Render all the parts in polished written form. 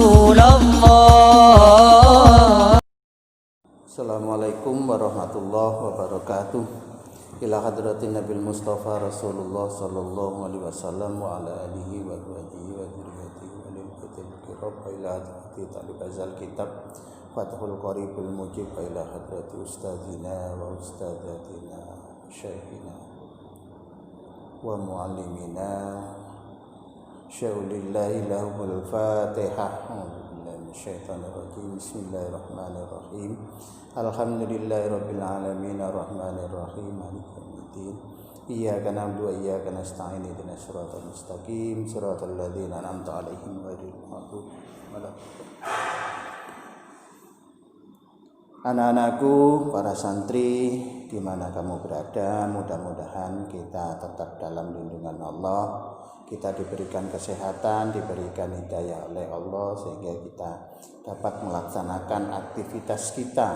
رسول الله. Assalamualaikum warahmatullahi wabarakatuh. Ila hadratin Nabil Mustafa Rasulullah sallallahu alaihi wasallam wa ala alihi wa sahbihi wa dzurriyyatihi wa lil fatil kiram wa ila hadrati talib azal kitab Fathul Qaribul Mujib wa ila hadrati ustadzina wa ustadzatina syekhina wa muallimina syaulillahi lahumul fatihah. Syaitanirrajim. Bismillahirrahmanirrahim. Alhamdulillahirabbil alamin arrahmanirrahim maliki yaumiddin. Iyyaka na'budu wa iyyaka nasta'in ihdinas siratal mustaqim siratal ladzina an'amta 'alaihim ghairil maghdubi 'alaihim. Anak-anakku, para santri di mana kamu berada, mudah-mudahan kita tetap dalam lindungan Allah. Kita diberikan kesehatan, diberikan hidayah oleh Allah sehingga kita dapat melaksanakan aktivitas kita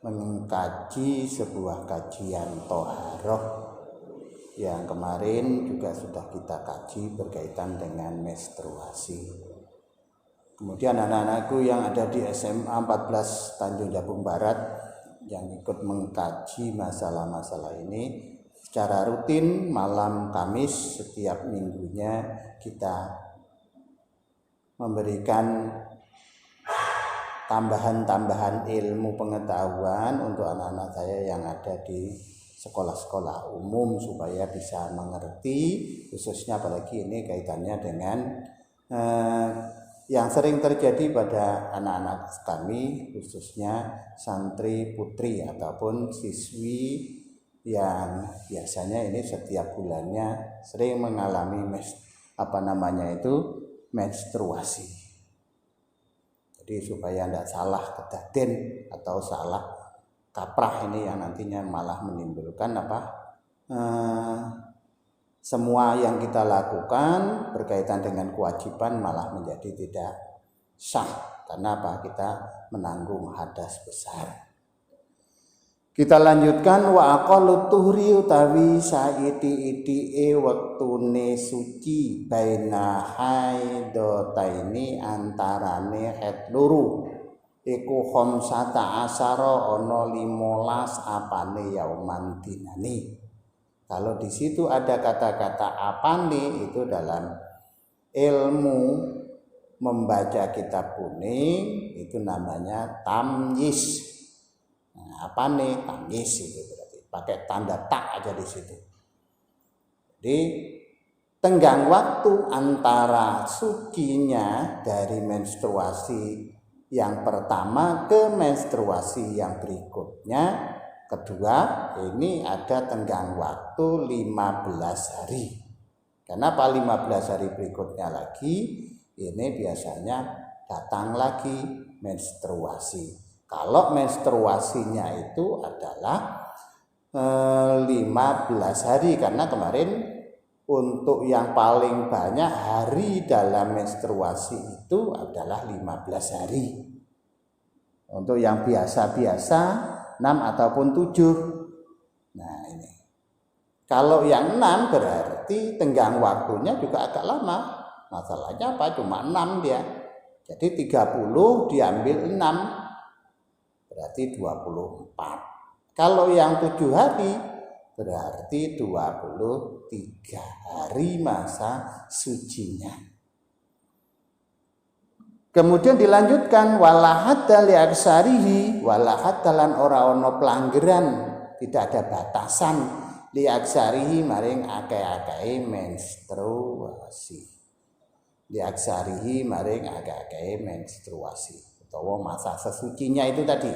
mengkaji sebuah kajian toharoh yang kemarin juga sudah kita kaji berkaitan dengan menstruasi. Kemudian anak-anakku yang ada di SMA 14 Tanjung Jabung Barat yang ikut mengkaji masalah-masalah ini secara rutin malam Kamis setiap minggunya kita memberikan tambahan-tambahan ilmu pengetahuan untuk anak-anak saya yang ada di sekolah-sekolah umum supaya bisa mengerti, khususnya apalagi ini kaitannya dengan yang sering terjadi pada anak-anak kami, khususnya santri putri ataupun siswi yang biasanya ini setiap bulannya sering mengalami menstruasi. Jadi supaya tidak salah kedaden atau salah kaprah ini yang nantinya malah menimbulkan semua yang kita lakukan berkaitan dengan kewajiban malah menjadi tidak sah karena kita menanggung hadas besar. Kita lanjutkan wa aqallu tuhri utawi saiti-itike wektune suci baina haidotaini antarane haid loro iku khamsata asara ana 15 apane yauman dinane. Kalau di situ ada kata-kata apane itu dalam ilmu membaca kitab kuning itu namanya tamyiz. Apa nih tamyiz itu berarti pakai tanda tak aja di situ. Jadi tenggang waktu antara sucinya dari menstruasi yang pertama ke menstruasi yang berikutnya kedua ini ada tenggang waktu 15 hari. Kenapa 15 hari berikutnya lagi? Ini biasanya datang lagi menstruasi. Kalau menstruasinya itu adalah 15 hari karena kemarin untuk yang paling banyak hari dalam menstruasi itu adalah 15 hari. Untuk yang biasa-biasa 6 ataupun 7. Nah ini. Kalau yang 6 berarti tenggang waktunya juga agak lama. Masalahnya apa? Cuma 6 dia. Jadi 30 diambil 6. Berarti 24. Kalau yang 7 hari berarti 23 hari masa sucinya. Kemudian dilanjutkan walahatta li aksarihi walahatta lan ora ana pelanggaran, tidak ada batasan li aksarihi maring akeh-akehe menstruasi. Li aksarihi maring akeh-akehe menstruasi. Atau masa sesucinya itu tadi,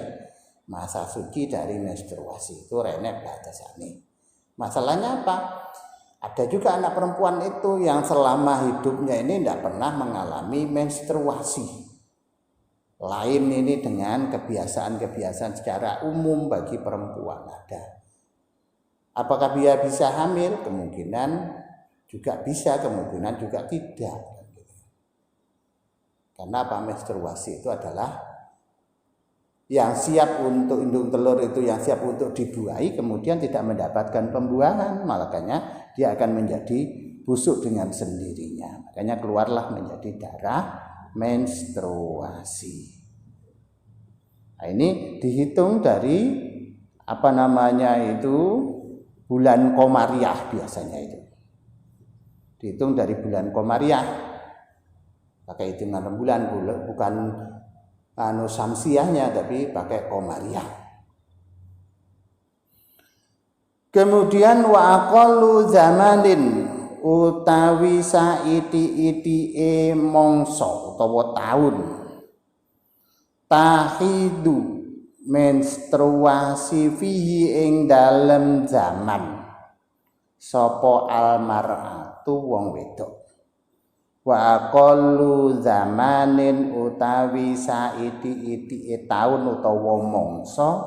masa suci dari menstruasi itu renek batasane. Masalahnya apa? Ada juga anak perempuan itu yang selama hidupnya ini tidak pernah mengalami menstruasi. Lain ini dengan kebiasaan-kebiasaan secara umum bagi perempuan ada. Apakah dia bisa hamil? Kemungkinan juga bisa, kemungkinan juga tidak. Karena menstruasi itu adalah yang siap untuk indung telur itu yang siap untuk dibuahi kemudian tidak mendapatkan pembuahan, makanya dia akan menjadi busuk dengan sendirinya. Makanya keluarlah menjadi darah menstruasi. Nah, ini dihitung dari bulan Komariah biasanya itu. Dihitung dari bulan Komariah. Pakai hitungan rembulan, bukan samsiahnya, tapi pakai Komariah. Kemudian wa aqallu zamanin utawi saiti-itike mangsa utawa taun tahidu menstruasi fihi ing dalem zaman sapa almar'atu wong wedok wa aqallu zamanin utawi saiti-itike taun utawa mangsa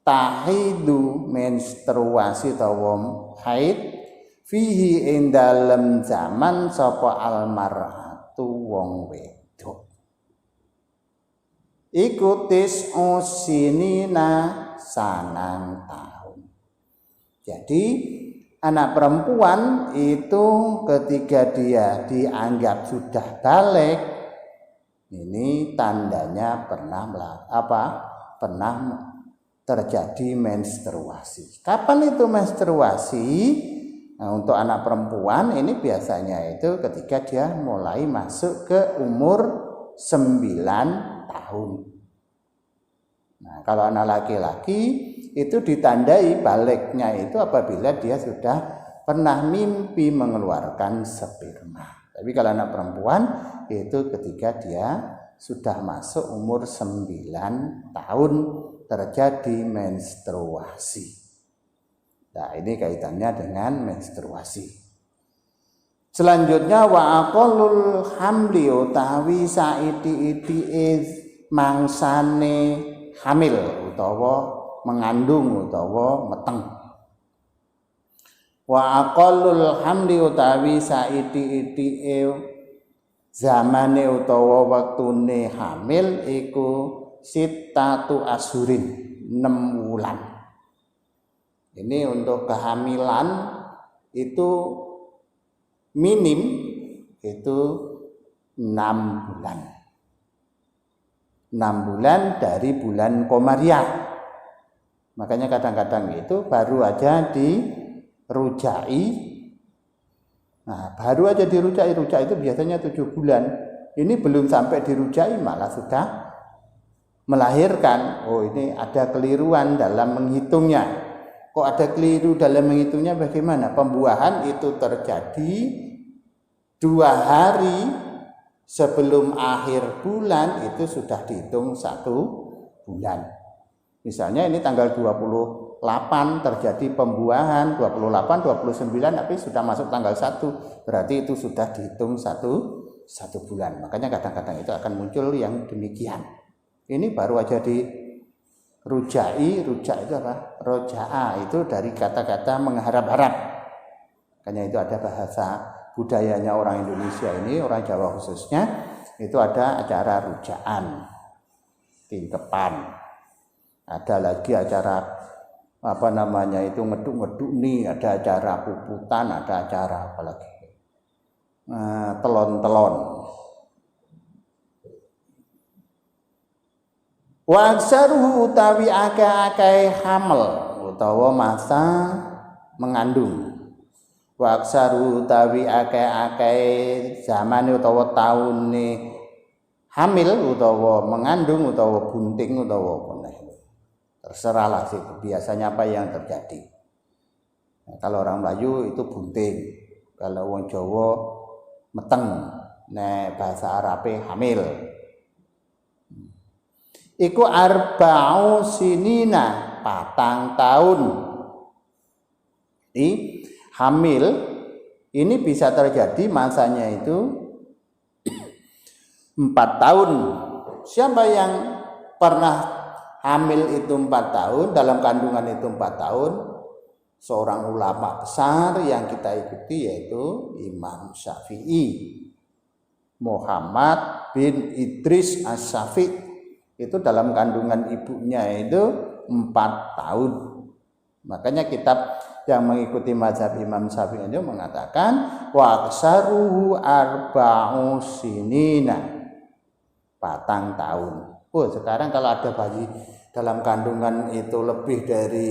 tahidu menstruasi utawa haid fihi ing dalem zaman sapa almar'atu wong wedok iku usinina sangang tahun. Jadi anak perempuan itu ketika dia dianggap sudah balik, ini tandanya pernah terjadi menstruasi. Kapan itu menstruasi? Nah, untuk anak perempuan ini biasanya itu ketika dia mulai masuk ke umur 9 tahun. Nah, kalau anak laki-laki itu ditandai baliknya itu apabila dia sudah pernah mimpi mengeluarkan sperma. Tapi kalau anak perempuan itu ketika dia sudah masuk umur 9 tahun terjadi menstruasi. Nah, ini kaitannya dengan menstruasi. Selanjutnya wa aqallul hamli utawi saiti-itike mangsane hamil utawa mengandung utawa meteng. Wa aqallul hamli utawi saiti-itike zamane utawa wektune hamil iku sittatu asurin 6 bulan. Ini untuk kehamilan itu minim itu 6 bulan. 6 bulan dari bulan Komariah. Makanya kadang-kadang itu baru aja dirujai. Nah, baru aja dirujai, rujak itu biasanya 7 bulan. Ini belum sampai dirujai malah sudah melahirkan. Oh, ini ada keliruan dalam menghitungnya. Kok ada keliru dalam menghitungnya bagaimana? Pembuahan itu terjadi 2 hari sebelum akhir bulan itu sudah dihitung 1 bulan. Misalnya ini tanggal 28 terjadi pembuahan, 28, 29 tapi sudah masuk tanggal 1. Berarti itu sudah dihitung 1 bulan. Makanya kadang-kadang itu akan muncul yang demikian. Ini baru aja dirujai, rujak itu apa? Roja'a itu dari kata-kata mengharap-harap. Makanya itu ada bahasa budayanya orang Indonesia ini, orang Jawa khususnya, itu ada acara rujaan, tingkepan. Ada lagi acara itu ngeduk-ngeduk nih, ada acara puputan, ada acara apa lagi? Telon-telon. Wa aksaruhu utawi akeh-akeh hamil utawa masa mengandung. Wa aksaruhu utawi akeh-akeh zaman utawa taune hamil utawa mengandung utawa bunting utawa apa. Terserahlah sih biasanya apa yang terjadi. Nah, kalau orang Melayu itu bunting, kalau wong Jawa meteng, bahasa Arabe hamil. Iku arba'u sinina 4 tahun. Ini hamil ini bisa terjadi masanya itu 4 tahun. Siapa yang pernah hamil itu 4 tahun, dalam kandungan itu 4 tahun, seorang ulama besar yang kita ikuti yaitu Imam Syafi'i, Muhammad bin Idris As-Syafi'i. Itu dalam kandungan ibunya itu 4 tahun. Makanya kitab yang mengikuti mazhab Imam Syafi'i itu mengatakan wa aksaruhu arba'u sinina. tahun. Oh, sekarang kalau ada bayi dalam kandungan itu lebih dari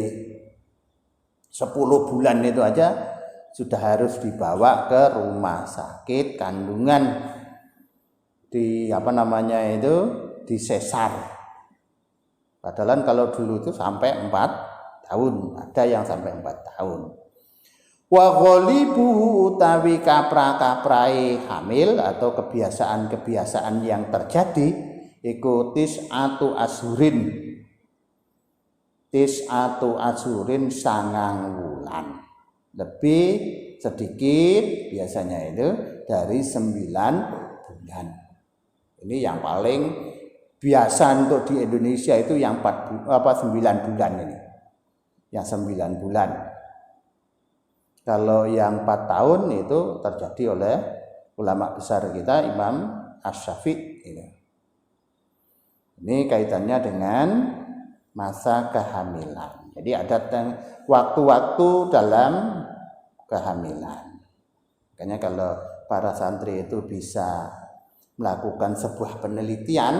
10 bulan itu aja sudah harus dibawa ke rumah sakit kandungan di disesar. Padahal kalau dulu itu sampai 4 tahun, ada yang sampai 4 tahun. Wa ghalibuhu utawi kapra-kaprai hamil atau kebiasaan-kebiasaan yang terjadi iku tis'atu asurin 9 wulan. Lebih sedikit biasanya itu dari 9 bulan. Ini yang paling biasa untuk di Indonesia itu yang 9 bulan ini. Yang 9 bulan. Kalau yang 4 tahun itu terjadi oleh ulama besar kita Imam Asy-Syafi'i. Ini kaitannya dengan masa kehamilan. Jadi ada waktu-waktu dalam kehamilan. Makanya kalau para santri itu bisa melakukan sebuah penelitian,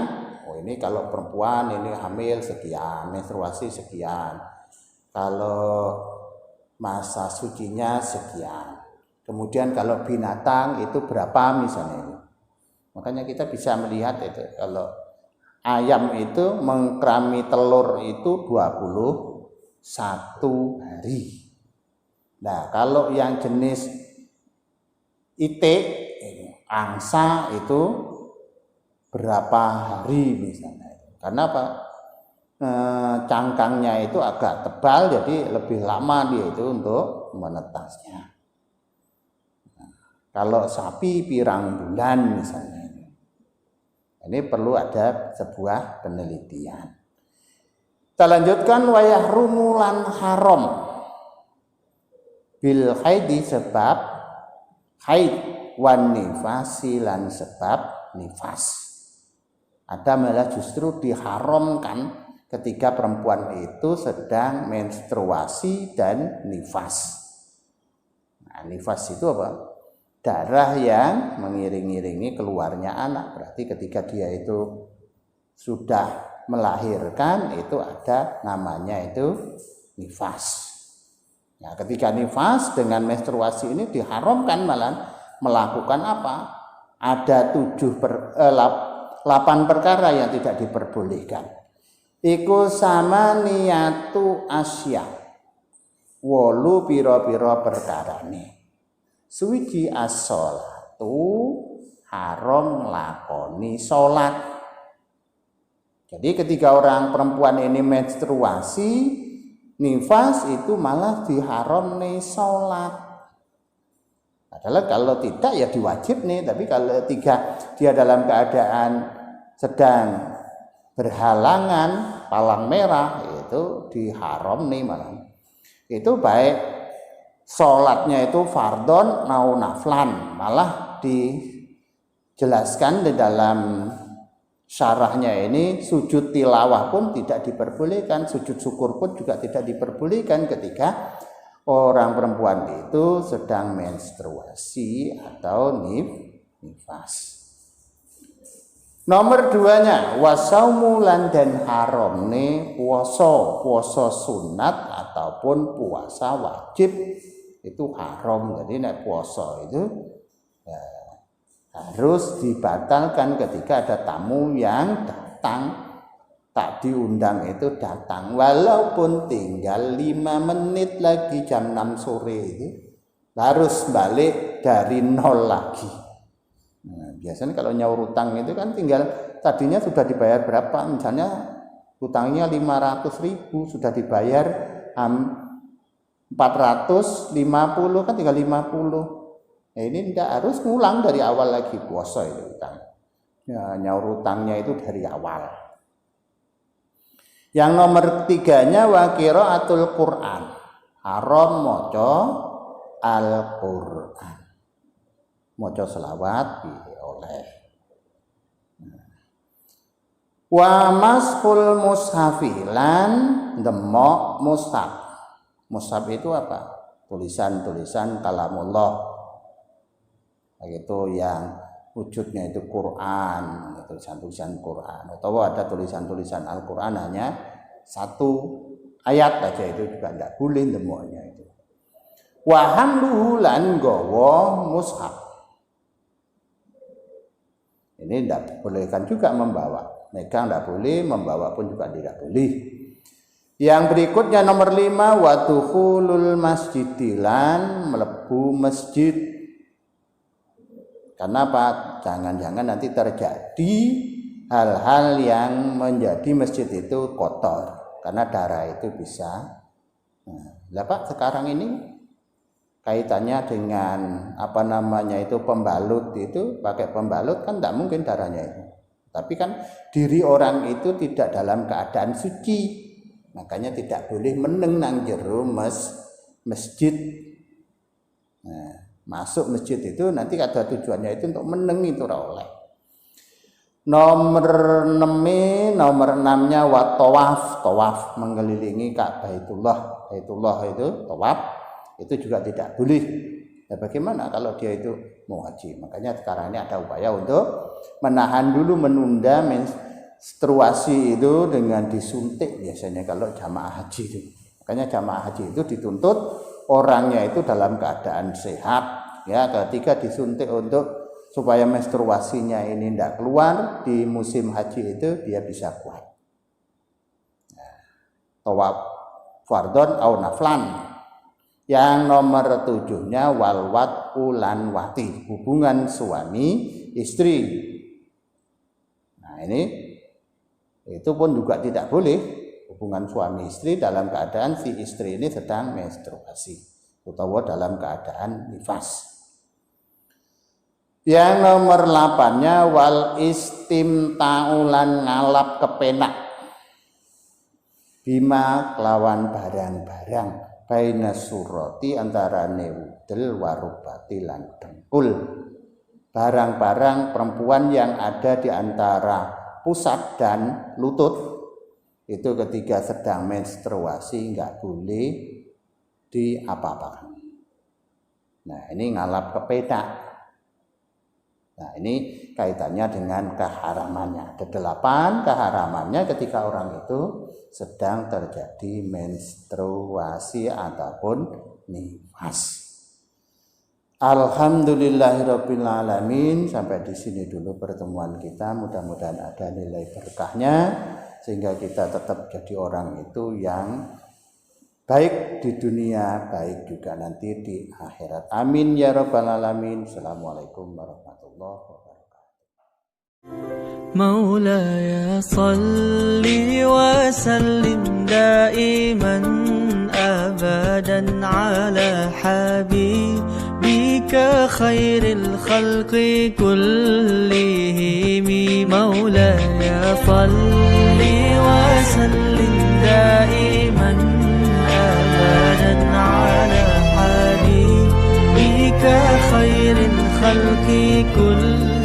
oh ini kalau perempuan ini hamil sekian, menstruasi sekian. Kalau masa sucinya sekian. Kemudian kalau binatang itu berapa misalnya ini. Makanya kita bisa melihat itu kalau ayam itu mengkrami telur itu 21 hari. Nah, kalau yang jenis itik, angsa itu berapa hari misalnya. Karena apa? Cangkangnya itu agak tebal, jadi lebih lama dia itu untuk menetasnya. Nah, kalau sapi pirang bulan misalnya, ini perlu ada sebuah penelitian. Kita lanjutkan wayah rumulan haram bil haidi sebab haid wan nifasi lan sebab nifas. Ada malah justru diharamkan ketika perempuan itu sedang menstruasi dan nifas. Nah, nifas itu apa? Darah yang mengiring-iringi keluarnya anak. Berarti ketika dia itu sudah melahirkan itu ada namanya itu nifas. Nah, ketika nifas dengan menstruasi ini diharamkan malah melakukan apa? Ada 8 perkara yang tidak diperbolehkan. Iku sama niatu asya 8 pira-pira perkarane. Suwiji as-sholatu haram lakoni salat. Jadi ketika orang perempuan ini menstruasi nifas itu malah diharamne salat. Padahal kalau tidak ya diwajib nih, tapi kalau dia dalam keadaan sedang berhalangan palang merah itu diharam nih malah. Itu baik sholatnya itu fardhon mau naflan, malah dijelaskan di dalam syarahnya ini sujud tilawah pun tidak diperbolehkan, sujud syukur pun juga tidak diperbolehkan ketika orang perempuan itu sedang menstruasi atau nifas. Nomor 2-nya wasaumu lan dan haram nih puasa sunat ataupun puasa wajib itu haram. Jadi nek puasa itu harus dibatalkan ketika ada tamu yang datang, tak diundang itu datang walaupun tinggal 5 menit lagi jam 6 sore itu harus balik dari nol lagi. Nah, biasanya kalau nyaur utang itu kan tinggal tadinya sudah dibayar berapa, misalnya utangnya 500.000 sudah dibayar 450 kan tinggal 50. Nah, ini tidak harus ngulang dari awal lagi puasa itu utang. Ya, nyaur utangnya itu dari awal. Yang nomor 3-nya wa qiraatul Quran. Haram maca Al-Quran. Maca selawat oleh. Wa mashul mushafilan demok mushaf. Mushaf itu apa? Tulisan-tulisan kalamullah. Begitu yang wujudnya itu Quran, tulisan-tulisan Quran, atau ada tulisan-tulisan Al-Quran hanya satu ayat saja, itu juga tidak boleh semuanya itu. Wa hamluhu lan gawa mushaf. Ini tidak bolehkan juga membawa, megang tidak boleh, membawa pun juga tidak boleh. Yang berikutnya nomor 5, wa dukhulul masjidilan, melebu masjid. Karena apa? Jangan-jangan nanti terjadi hal-hal yang menjadi masjid itu kotor, karena darah itu bisa. Nah, Pak, sekarang ini kaitannya dengan pembalut itu, pakai pembalut kan tidak mungkin darahnya itu. Tapi kan diri orang itu tidak dalam keadaan suci, makanya tidak boleh meneng nang jero masjid. Nah, masuk masjid itu nanti ada tujuannya itu untuk meneng, itu oleh. Nomor 6-nya wa tawaf mengelilingi Ka'bah Baitullah itu tawaf, itu juga tidak boleh. Ya, bagaimana kalau dia itu mau haji? Makanya sekarang ini ada upaya untuk menahan dulu, menunda menstruasi itu dengan disuntik biasanya kalau jamaah haji itu. Makanya jamaah haji itu dituntut orangnya itu dalam keadaan sehat, ya, ketika disuntik untuk supaya menstruasinya ini tidak keluar di musim haji itu, dia bisa kuat. Tawaf fardhon au naflan. Yang nomor 7-nya walwat ulan wati, hubungan suami istri. Nah, ini itu pun juga tidak boleh, hubungan suami istri dalam keadaan si istri ini sedang menstruasi atau dalam keadaan nifas. Yang nomor 8-nya wal istimta'ulan ngalap kepenak bima kelawan barang-barang baina surati antara neudel warubati lan dengkul, barang-barang perempuan yang ada di antara pusat dan lutut itu ketika sedang menstruasi nggak boleh diapa-apakan. Nah, ini ngalap kepenak. Nah, ini kaitannya dengan keharamannya. Ada 8 keharamannya ketika orang itu sedang terjadi menstruasi ataupun nifas. Alhamdulillahirabbil alamin. Sampai di sini dulu pertemuan kita. Mudah-mudahan ada nilai berkahnya sehingga kita tetap jadi orang itu yang baik di dunia, baik juga nanti di akhirat. Amin ya rabbal alamin. Assalamualaikum warahmatullahi wabarakatuh. مولاي صل وسلم دائما أبدا على حبيبك خير الخلق كلهم مولاي صل وسلم دائما أبدا على حبيبك خير الخلق كلهم